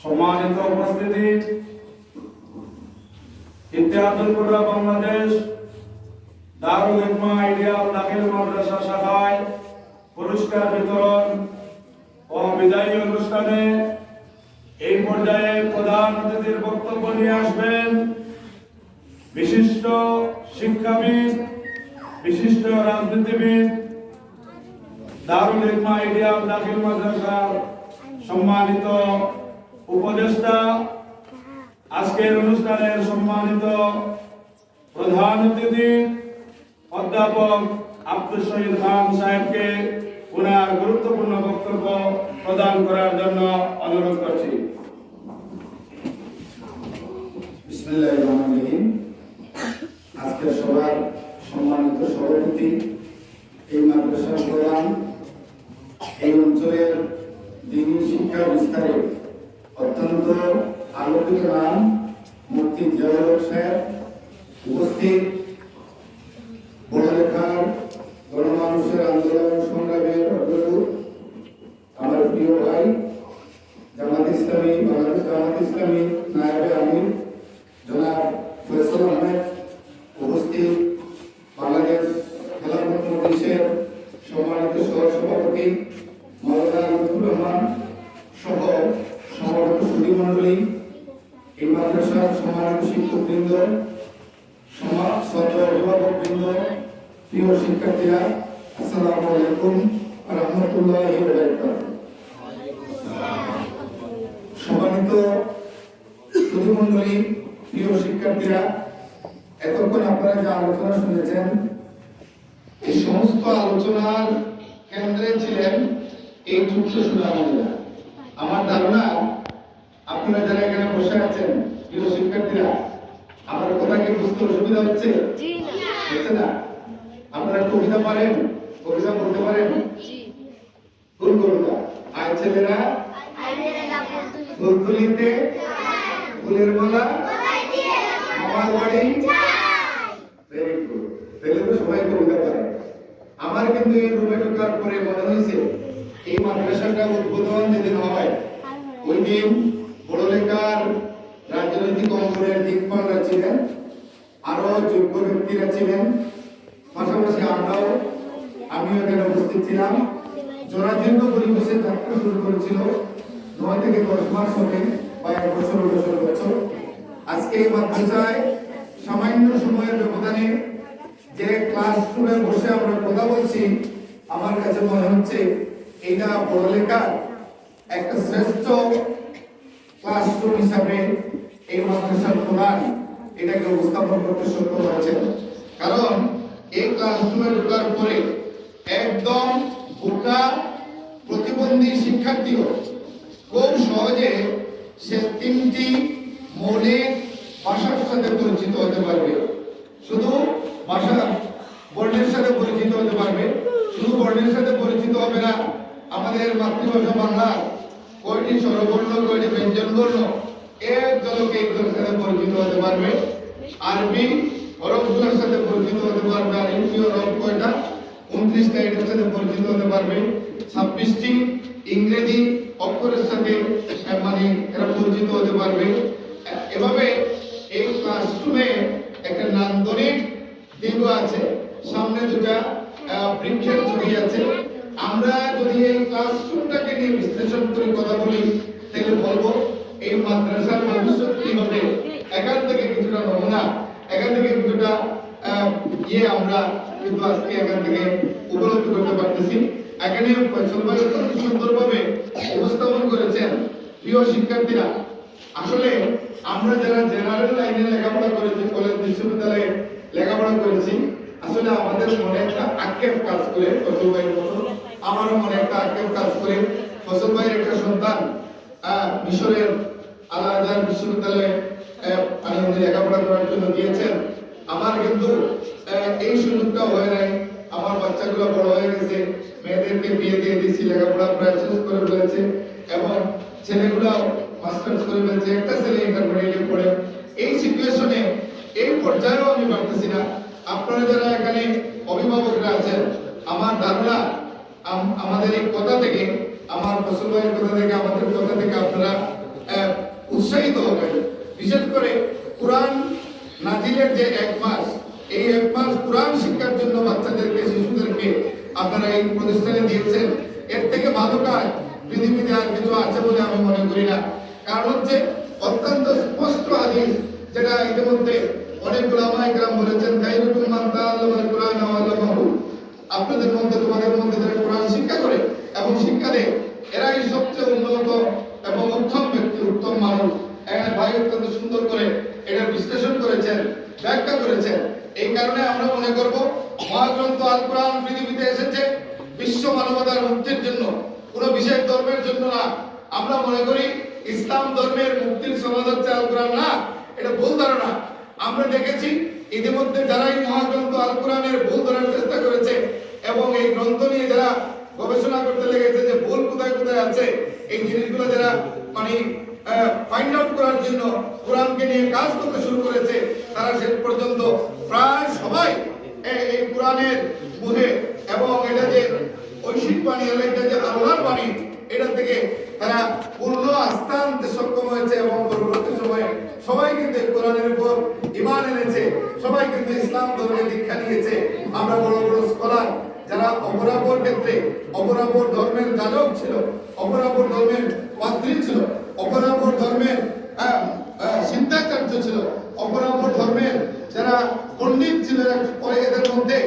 সম্মানিত উপস্থিতি, ইতিহাদুল কুররা বাংলাদেশ দারুল হিকমা আইডিয়াল দাখিল মাদ্রাসা শাখায় পুরস্কার বিতরণ ও বিদায়ী অনুষ্ঠানে এই পর্যায়ে প্রধান অতিথির বক্তব্য নিয়ে আসবেন বিশিষ্ট শিক্ষাবিদ, বিশিষ্ট রাজনীতিবিদ, দারুল হিকমা আইডিয়াল দাখিল মাদ্রাসার সম্মানিত উপদেষ্টা, আজকের অনুষ্ঠানের সম্মানিত প্রধান অতিথি অধ্যাপক আব্দুল শহীদ খান সাহেবকে ওনার গুরুত্বপূর্ণ বক্তব্য প্রদান করার জন্য অনুরোধ করছি। বিসমিল্লাহির রহমানির রহিম। আজকের সভার সম্মানিত সভাপতি, এই মাদ্রাসার প্রধান, এই অঞ্চলের দ্বীনি শিক্ষা বিস্তারে অত্যন্ত আলোকিত নাম মুফতি জিয়াউল হক সাহেব, উপস্থিত পড়ালেখার গণমানুষের আন্দোলন সংগ্রামের অগ্রদূত আমার প্রিয় ভাই জামাত ইসলামী, বাংলাদেশ জামাত ইসলামী নায়েবে আমির জনাব ফয়সাল আহমেদ, উপস্থিত বাংলাদেশ খেলাফত মজলিসের সম্মানিত সহসভাপতি মাওলানা লুৎফুর রহমান সহ সমবেত সুধীমণ্ডলী, এই মাদ্রাসার সম্মানিত শিক্ষকবৃন্দ, ছাত্র অভিভাবকবৃন্দ, প্রিয় শিক্ষার্থীরা, আসসালামু আলাইকুম ওয়া রাহমাতুল্লাহি ওয়া বারাকাতুহু। সম্মানিত সুধীমণ্ডলী, প্রিয় শিক্ষার্থীরা, এতক্ষণ আপনারা যে আলোচনা শুনেছেন, এই সমস্ত আলোচনার কেন্দ্রে ছিলেন এই ছোট্ট সুনামীরা। আমার ধারণা আপনারা যারা এখানে বসে আছেন, প্রিয় শিক্ষার্থীরা, আমার কথা কি বুঝতে অসুবিধা হচ্ছে? হচ্ছে না? আপনারা কবিতা পারেন? কবিতা বলতে পারেন? কোন কবিতা? আয় ছেলেরা ফুলতুলিতে ফুলের মালা আমার বাড়ি। Very good. তাহলে তো সবাই কবিতা পারে। আমার কিন্তু এই রুমে ঢোকার পরে মনে হয়েছে এই মাদ্রাসাটা উদ্বোধন যেদিন হয় ওই দিন পড়ালেখার রাজনৈতিক অঙ্গনের দিকপালরা ছিলেন, আরো যোগ্য ব্যক্তিরা ছিলেন, পাশাপাশি আমিও এখানে উপস্থিত ছিলাম। জরাজীর্ণ পরিবেশে যাত্রা শুরু করেছিল 9 থেকে 10 মাস হবে বা 1 বছর বছর। আজকে এই মাদ্রাসায় সামান্য সময়ের ব্যবধানে যে ক্লাসরুমে বসে আমরা কথা বলছি, আমার কাছে মনে হচ্ছে এটা পড়ালেখার একটা শ্রেষ্ঠ ক্লাসরুম হিসাবে এই মাদ্রাসার প্রধান এটাকে উপস্থাপন করতে সক্ষম হয়েছেন। কারণ এই ক্লাসরুমে ঢোকার পরে একদম বোকা প্রতিবন্ধী শিক্ষার্থীও খুব সহজে সে 3টি মৌলিক ভাষার সাথে পরিচিত হতে পারবে। শুধু ভাষা বর্ণের সাথে পরিচিত হতে পারবে, শুধু বর্ণের সাথে পরিচিত হবে না, আমাদের মাতৃভাষা বাংলা কয়টি স্বরবর্ণ, কয়টি ব্যঞ্জন বর্ণ, এক ঝলকে এগুলোর সাথে পরিচিত হতে পারবে। আরবি হরফগুলোর সাথে পরিচিত হতে পারবে। আর ইংরেজি হরফ কয়টা? 29টা, এটার সাথে পরিচিত হতে পারবে। 26টি ইংরেজি অক্ষরের সাথে মানে এরা পরিচিত হতে পারবে। এভাবে এই ক্লাসরুমে একটা নান্দনিক দিক আছে, সামনে দুটা বৃক্ষের ছবি আছে। আমরা যদি এই ক্লাসরুমটাকে নিয়ে বিশ্লেষণ করে কথা বলি, তাহলে বলবো এই মাদ্রাসার ভবিষ্যৎ কি হবে। এখান থেকে কিছুটা নমুনা, এখান থেকে কিছুটা আমরা কিন্তু আজকে এখান থেকে উপলব্ধি করতে পারতেছি। এখানে ফয়সাল ভাই অত্যন্ত সুন্দরভাবে উপস্থাপন করেছেন। প্রিয় শিক্ষার্থীরা, আসলে আমরা যারা জেনারেল লাইনে লেখাপড়া করেছি, কলেজ বিশ্ববিদ্যালয়ে লেখাপড়া করেছি, আসলে আমাদের মনে একটা আক্ষেপ কাজ করে, ফয়সাল ভাইয়ের মতো আমারও মনে একটা আক্ষেপ কাজ করে। ফয়সাল ভাইয়ের একটা সন্তান মিশরের আল আজহার বিশ্ববিদ্যালয়ে লেখাপড়া করার জন্য গিয়েছেন। আমার কিন্তু এই সুযোগটা হয় নাই। আমার বাচ্চাগুলো বড় হয়ে গেছে, মেয়েদেরকে বিয়ে দিয়ে দিয়েছি, লেখাপড়া প্রায় শেষ করে ফেলেছে এবং ছেলেগুলো মাস্টার্স করে ফেলেছে, একটা ছেলে ইন্টারমিডিয়েটে পড়ে। এই সিচুয়েশনে এই পর্যায়েও আমি পারতেছি না। আপনারা যারা এখানে অভিভাবকরা আছেন, আমার ধারণা আমাদের এই কথা থেকে আমার ফসল ভাইয়ের কথা থেকে আমাদের কথা থেকে আপনারা উৎসাহিত হবেন। বিশেষ করে কোরআন নাজিলের যে 1 মাস, এই 1 মাস কোরআন শিক্ষার জন্য বাচ্চাদেরকে শিশুদেরকে আপনারা এই প্রতিষ্ঠানে দিয়েছেন, এর থেকে ভালো কাজ পৃথিবীতে আর কিছু আছে বলে আমি মনে করি না। কারণ হচ্ছে অত্যন্ত স্পষ্ট হাদিস, যেটা ইতিমধ্যে অনেক উলামা ইকরাম বলেছেন, খায়রুকুম মান তাআল্লামাল কুরআন ওয়া আল্লামাহু, আপনাদের মধ্যে তোমাদের মধ্যে যারা কোরআন শিক্ষা করে এবং শিক্ষা দেয় এরাই সবচেয়ে উন্নত এবং উত্তম ব্যক্তি, উত্তম মানুষ। এখানে ভাই অত্যন্ত সুন্দর করে এটা বিশ্লেষণ করেছেন, ব্যাখ্যা করেছেন। এই কারণে আমরা মনে করব মহাগ্রন্থ আল কোরআন পৃথিবীতে এসেছে বিশ্ব মানবতার মুক্তির জন্য, কোনো বিশেষ ধর্মের জন্য না। আমরা মনে করি ইসলাম ধর্মের মুক্তির সনদ হচ্ছে আল কোরআন, না, এটা ভুল ধারণা। আমরা দেখেছি ইতিমধ্যে যারা এই মহাগ্রন্থ আল কোরআনের ভুল ধরার চেষ্টা করেছে এবং এই গ্রন্থ নিয়ে যারা গবেষণা করতে লেগেছে যে ভুল কোথায় কোথায় আছে, এই জিনিসগুলো যারা মানে ফাইন্ড আউট করার জন্য কোরআনকে নিয়ে কাজ করতে শুরু করেছে, তারা শেষ পর্যন্ত প্রায় সবাই এই কোরআনের মুখে এবং এটা যে ঐশিক বাণী, এটা যে আল্লাহর বাণী, এটা থেকে তারা পূর্ণ আস্থা আনতে সক্ষম হয়েছে এবং পরবর্তী সময়ে সবাই কিন্তু কোরআনের উপর ঈমান এনেছে, সবাই কিন্তু ইসলাম ধর্মে দীক্ষা নিয়েছে। আমরা বড় বড় স্কলার যারা অপরাপর ক্ষেত্রে অপরাপর ধর্মের যাজক ছিল, অপরাপর ধর্মের পাদ্রী ছিল, অপরাপর ধর্মের সিদ্ধাচার্য ছিল, অপরাপর ধর্মের যারা পণ্ডিত ছিল, এদের মধ্যে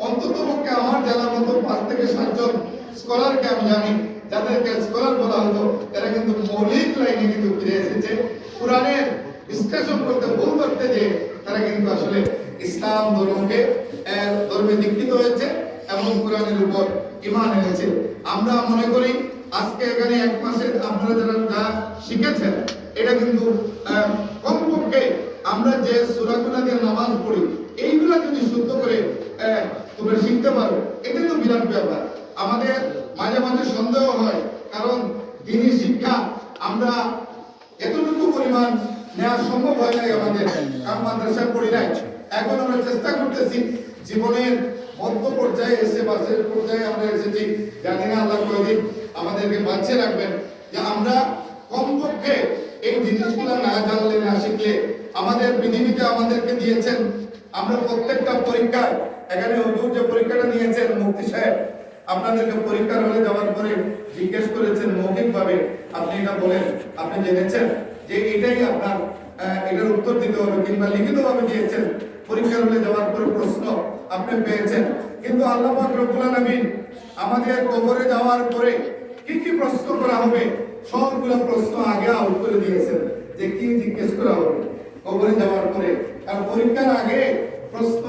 অন্তত পক্ষে আমার জানার মতো 5 থেকে 7 জন স্কলারকে আমি জানি, যাদেরকে স্কলার বলা হতো। এরা কিন্তু মৌলিক লাইনে কিন্তু ফিরে এসেছে, কোরআনের বিশ্লেষণ করতে, ভুল করতে যে তারা কিন্তু আসলে ইসলাম ধর্মে দীক্ষিত হয়েছে এবং কোরআনের উপর ঈমান এনেছে। আমরা মনে করি আজকে এখানে 1 মাসে আপনারা যারা যা শিখেছেন, এটা কিন্তু কমপক্ষে আমরা যে সূরাগুলো দিয়ে নামাজ পড়ি এইগুলা যদি শুদ্ধ করে তোমরা শিখতে পারো, এটা তো বিরাট ব্যাপার। আমাদের মাঝে মাঝে সন্দেহ হয়, কারণ দ্বীনি শিক্ষা আমরা এতটুকু পরিমাণ নেওয়া সম্ভব হয় নাই আমাদের, কারণ মাদ্রাসায় পড়ি নাই। এখন আমরা চেষ্টা করতেছি জীবনের মধ্য পর্যায়ে এসে, বাসের পর্যায়ে আমরা এসেছি। জানি না আল্লাহ কয়দিন আমাদেরকে বাঁচিয়ে রাখবেন, যে আমরা কমপক্ষে এই জিনিসগুলো না জানলে, না শিখলে, আমাদের পৃথিবীতে আমাদেরকে দিয়েছেন, আমরা প্রত্যেকটা পরীক্ষায়, এখানে হুজুর যে পরীক্ষাটা নিয়েছেন মুফতি সাহেব, আপনাদেরকে পরীক্ষার হলে যাওয়ার পরে জিজ্ঞেস করেছেন মৌখিকভাবে, আপনি এটা বলেন, আপনি জেনেছেন যে এটাই আপনার এটার উত্তর দিতে হবে, কিংবা লিখিতভাবে দিয়েছেন। পরীক্ষার হলে যাওয়ার পরে প্রশ্ন আপনি পেয়েছেন, কিন্তু আল্লাহ পাক রব্বুল আলামিন আমাদের কবরে যাওয়ার পরে কি কি প্রশ্ন করা হবে সবগুলো প্রশ্ন আগে আউট করে দিয়েছেন, যে কি জিজ্ঞেস করা হবে কবরে যাওয়ার পরে। আর পরীক্ষার আগে প্রশ্ন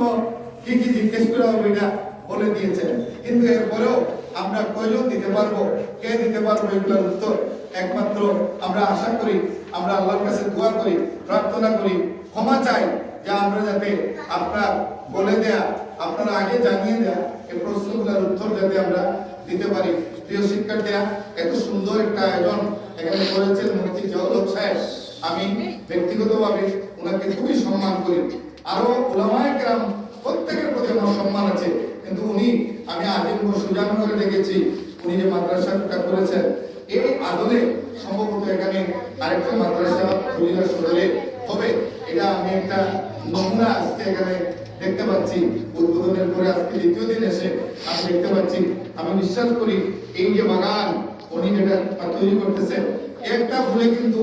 কি কি জিজ্ঞেস করা হবে এটা বলে দিয়েছেন। কিন্তু এরপরেও আমরা কয়জন দিতে পারবো, কে দিতে পারবো এগুলোর উত্তর? একমাত্র আমরা আশা করি, আমরা আল্লাহর কাছে দোয়া করি, প্রার্থনা করি, ক্ষমা চাই, যে আমরা যাতে আপনার বলে দেয়া, আপনারা আগে জানিয়ে দেয়া এই প্রশ্নগুলোর উত্তর যাতে আমরা দিতে পারি। প্রিয় শিক্ষার্থীরা, এত সুন্দর একটা আয়োজন এখানে করেছেন মুফতি জিয়াউল হক সাহেব, আমি ব্যক্তিগতভাবে ওনাকে খুবই সম্মান করি। আরো উলামায়ে কেরাম প্রত্যেকের প্রতি আমার সম্মান আছে, কিন্তু উনি, আমি আজিমপুর সুজানগরে দেখেছি উনি যে মাদ্রাসাটা করেছেন, এই আদলে সম্ভবত এখানে আরেকটা মাদ্রাসা কুমিল্লা সদরে হবে। এটা আমি একটা নমুনা আজকে এখানে দেখতে পাচ্ছি, উদ্বোধনের পরে আজকে দ্বিতীয় দিন এসে আমি দেখতে পাচ্ছি। আমি বিশ্বাস করি এই যে বাগান উনি যেটা তৈরি করতেছেন, একটা ফুলে কিন্তু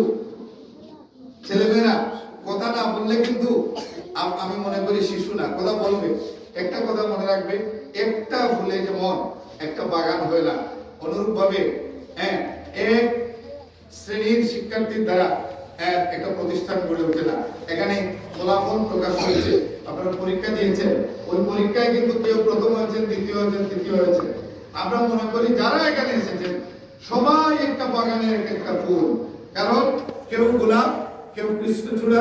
ছেলেমেয়েরা কথা না বললে কিন্তু আমি মনে করি শিশু না, কথা বলবে। একটা কথা মনে রাখবে, একটা ফুলে যেমন একটা বাগান হয় না, অনুরূপ ভাবে এক শ্রেণীর শিক্ষার্থীর দ্বারা একটা প্রতিষ্ঠান গড়ে ওঠে না। এখানে ফলাফল প্রকাশ হয়েছে, আপনারা পরীক্ষা দিয়েছেন, ওই পরীক্ষায় কিন্তু কেউ প্রথম হয়েছেন, দ্বিতীয় হয়েছেন, তৃতীয় হয়েছে। আমরা মনে করি যারা এখানে এসেছেন সবাই একটা বাগানের একটা ফুল, কারণ কেউ গোলাপ, কেউ কৃষ্ণচূড়া,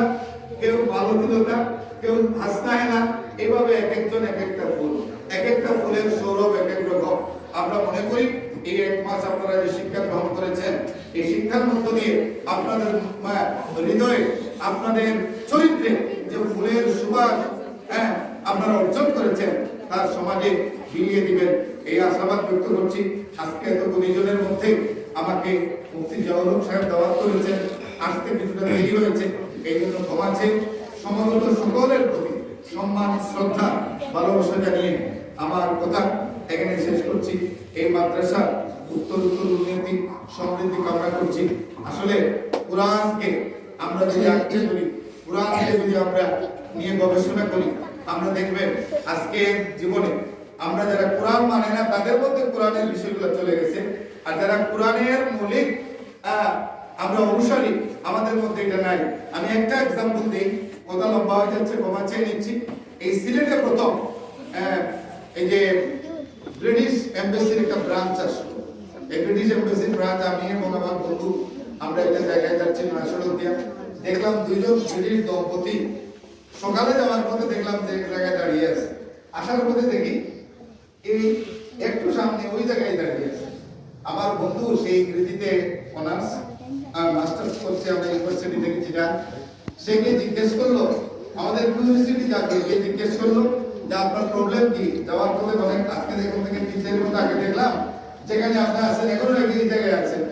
কেউ মালতীলতা, কেউ হাসনাহেনা, এইভাবে এক একজন এক একটা ফুল, এক একটা ফুলের সৌরভ এক এক রকম। আমরা মনে করি এই 1 মাস আপনারা যে শিক্ষা গ্রহণ করেছেন, এই শিক্ষার মধ্য দিয়ে আপনাদের হৃদয়ে, আপনাদের চরিত্রে যে ফুলের সুবাস আপনারা অর্জন করেছেন, তার সমাজে বিলিয়ে দিবেন, এই আশাবাদ ব্যক্ত করছি। আজকে এত গুণীজনের মধ্যে আমাকে মুফতি জিয়াউল হক সাহেব দাওয়াত করেছেন, আসতে কিছুটা দেরি হয়েছে, এই জন্য ক্ষমা চেয়ে সমবেত সকলের প্রতি সম্মান, শ্রদ্ধা, ভালোবাসা জানিয়ে আমার কথা এখানে শেষ করছি। এই মাদ্রাসার উত্তরোত্তর উন্নতি সমৃদ্ধি কামনা করছি। আসলে কোরআনকে আমরা যদি আঁকড়ে ধরি, কোরআনকে যদি আমরা নিয়ে গবেষণা করি, আমরা দেখবেন আজকে জীবনে আমরা যারা কোরআন মানে না তাদের মধ্যে কোরআনের বিষয়গুলো চলে গেছে, আর যারা কোরআনের মৌলিক আমরা অনুসারী আমাদের মধ্যে এটা নাই। আমি একটা এক্সাম্পল দিই, কথা লম্বা হয়ে যাচ্ছে, ক্ষমা চেয়ে নিচ্ছি। এই সিলেটে প্রথম এই যে ব্রিটিশ এম্বাসির একটা ব্রাঞ্চ আসলো, এই ব্রিটিশ এম্বাসির ব্রাঞ্চ আমি এবং আমার বন্ধু আমরা একটা জায়গায় যাচ্ছি নয়সড়ক দিয়া, দেখলাম দুইজন ব্রিটিশ দম্পতি সকালে যাওয়ার পথে দেখলাম যে এক জায়গায় দাঁড়িয়ে আছে, আসার পথে দেখি এই একটু সামনে ওই জায়গায় দাঁড়িয়ে আছে। আমার বন্ধু সেই ইংরেজিতে অনার্স মাস্টার্স করছে, আমরা ইউনিভার্সিটি থেকে চিটা, সে গিয়ে জিজ্ঞেস করলো, আমাদের ইউনিভার্সিটি যাকে গিয়ে জিজ্ঞেস করলো যে আপনার প্রবলেম কি। যাওয়ার পথে অনেক আজকে দেখুন থেকে 3 দিন আগে দেখলাম যেখানে আপনি আছেন এখনো নাকি এই জায়গায় আছেন।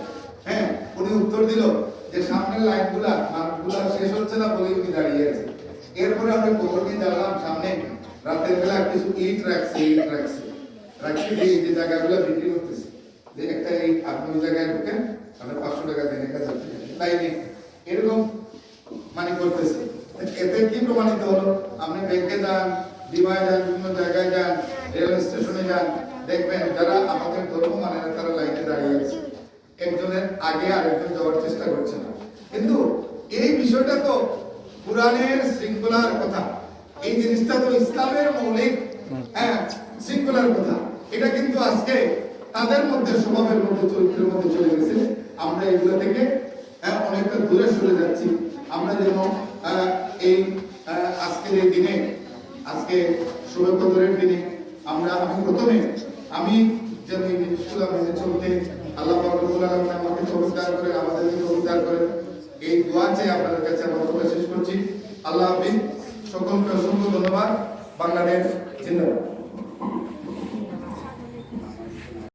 হ্যাঁ, উনি উত্তর দিল যে সামনের লাইনগুলা মার্কগুলা শেষ হচ্ছে না বলে উনি দাঁড়িয়ে আছে। এরপরে আমরা খবর নিয়ে জানলাম সামনে রাতের বেলা কিছু ইট রাখছে এই যে জায়গাগুলো বিক্রি করতেছে, যে একটা এই আপনি ওই জায়গায় ঢুকেন তাহলে 500 টাকা দেন একটা লাইনে, এরকম মানে করতেছে। এতে কি প্রমাণিত হলো? আপনি ব্যাংকে যান, বিমায় যান, বিভিন্ন জায়গায় যান, রেল স্টেশনে যান, দেখবেন যারা আমাদের ধর্ম মানে না তারা লাইনে দাঁড়িয়ে আছে, একজনের আগে আরেকজন যাওয়ার চেষ্টা করছে না। কিন্তু এই বিষয়টা তো কোরআনের শৃঙ্খলার কথা, এই জিনিসটা তো ইসলামের মৌলিক শৃঙ্খলার কথা। এটা কিন্তু আজকে তাদের মধ্যে স্বভাবের মধ্যে চরিত্রের মধ্যে চলে গেছে। আমরা এগুলো থেকে অনেকটা দূরে সরে যাচ্ছি। আমরা যেন এই আজকের এই দিনে, আজকে শবে কদরের দিনে আমি প্রথমে যেন এই জিনিসগুলো মেনে চলতে আল্লাহ পাক রব্বুল আলামিন আমাকে তৌফিক দান করেন, আমাদেরকে তৌফিক দান করেন, এই দোয়া চেয়ে আপনাদের কাছে আমার কথা শেষ করছি। আল্লাহ হাফেজ, সকলকে অসংখ্য ধন্যবাদ। বাংলাদেশ জিন্দাবাদ।